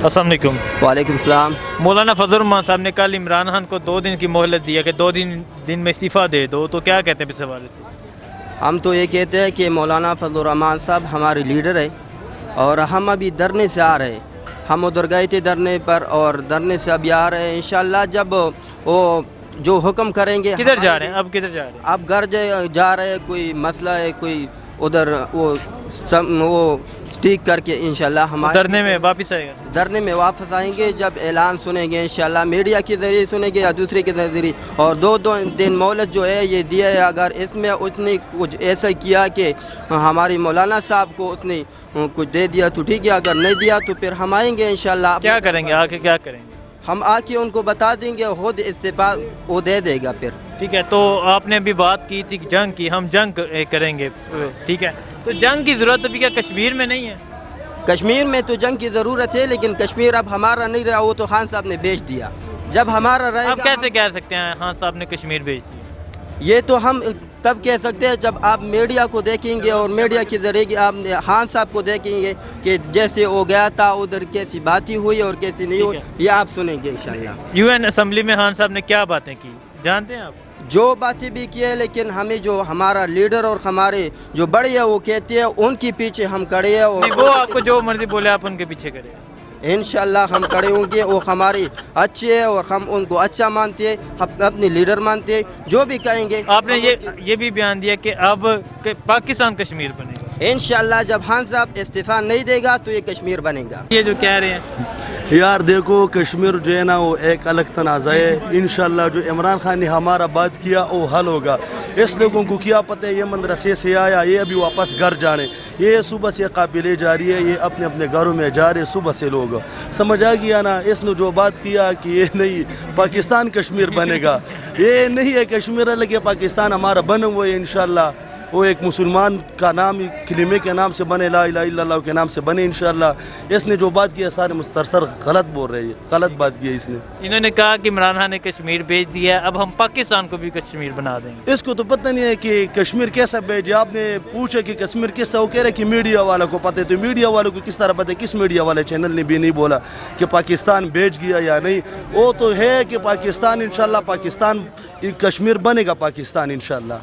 अस्सलाम वालेकुम। वालेकुम सलाम। मौलाना फजल रहमान साहब ने कल इमरान खान को 2 दिन की मोहलत दिया कि 2 दिन में इस्तीफ़ा दे दो, तो क्या कहते हैं इस हवाले से? हम तो ये कहते हैं कि मौलाना फजल रहमान साहब हमारे लीडर है और हम अभी धरने से आ रहे हैं। हम उधर गए थे धरने पर और धरने से अभी आ रहे हैं। इंशाल्लाह जब वो जो हुक्म करेंगे। किधर जा रहे हैं अब? किधर जा रहे हैं? अब घर जा रहे हैं, कोई मसला है, कोई उधर वो ठीक करके इंशाल्लाह हमारे धरने में वापस आएगा। धरने में वापस आएंगे जब ऐलान सुनेंगे इंशाल्लाह, मीडिया के ज़रिए सुनेंगे या दूसरे के ज़रिए। और 2 दिन मोहलत जो है ये दिया है, अगर इसमें उसने कुछ ऐसा किया कि हमारी मौलाना साहब को उसने कुछ दे दिया तो ठीक है, अगर नहीं दिया तो फिर हम आएंगे इंशाल्लाह। क्या करेंगे आके, क्या करेंगे? हम आके उनको बता देंगे, खुद इस्तीफा वो दे देगा फिर। ठीक है, तो आपने अभी बात की थी जंग की, हम जंग करेंगे, ठीक है, तो जंग की ज़रूरत अभी क्या कश्मीर में नहीं है? कश्मीर में तो जंग की ज़रूरत है, लेकिन कश्मीर अब हमारा नहीं रहा, वो तो खान साहब ने बेच दिया। जब हमारा रहेगा, आप कैसे कह सकते हैं खान साहब ने कश्मीर बेच दिया? ये तो हम तब कह सकते हैं जब आप मीडिया को देखेंगे और मीडिया के ज़रिए आप खान साहब को देखेंगे कि जैसे वो गया था उधर कैसी बातें हुई और कैसी नहीं हुई, ये आप सुनेंगे इंशाल्लाह। यूएन असम्बली में खान साहब ने क्या बातें की जानते हैं आप? जो बातें भी की है, लेकिन हमें जो हमारा लीडर और हमारे जो बड़े हैं वो कहते हैं उनके पीछे हम खड़े हैं। और वो आपको जो मर्जी बोले आप उनके पीछे करें, इंशाल्लाह हम खड़े होंगे। वो हमारे अच्छे हैं और हम उनको अच्छा मानते हैं, हम अपने लीडर मानते हैं, जो भी कहेंगे। आपने ये भी बयान दिया कि अब पाकिस्तान कश्मीर बनेगा। इंशाल्लाह जब खान साहब इस्तीफा नहीं देगा तो ये कश्मीर बनेगा। ये जो कह रहे हैं यार देखो, कश्मीर जो है ना वो एक अलग तनाज़ा है। इंशाल्लाह जो इमरान खान ने हमारा बात किया वो हल होगा। इस लोगों को क्या पता है, ये मदरसे से आया, ये अभी वापस घर जाने, ये सुबह से काबिले जा रही है, ये अपने अपने घरों में जा रहे सुबह से लोग। समझ आ गया ना? इसने जो बात किया कि ये नहीं पाकिस्तान कश्मीर बनेगा, ये नहीं है कश्मीर अलग है, पाकिस्तान हमारा बने हुए है। इंशाल्लाह वो एक मुसलमान का नाम कलिमे के नाम से बने, ला इलाहा इल्लल्लाह के नाम से बने इंशाल्लाह। इसने जो बात किया सारे मुसलसल गलत बोल रहे हैं, गलत बात की है इसने। इन्होंने कहा कि इमरान खान ने कश्मीर भेज दिया, अब हम पाकिस्तान को भी कश्मीर बना देंगे। इसको तो पता नहीं है कि कश्मीर कैसा भेजे। आपने पूछा कि कश्मीर किससा, वो कह रहे कि मीडिया वालों को पता है। तो मीडिया वालों को किस तरह पता है? किस मीडिया वाले चैनल ने भी नहीं बोला कि पाकिस्तान भेज गया या नहीं। वो तो है कि पाकिस्तान इंशाल्लाह, पाकिस्तान कश्मीर बनेगा पाकिस्तान इंशाल्लाह।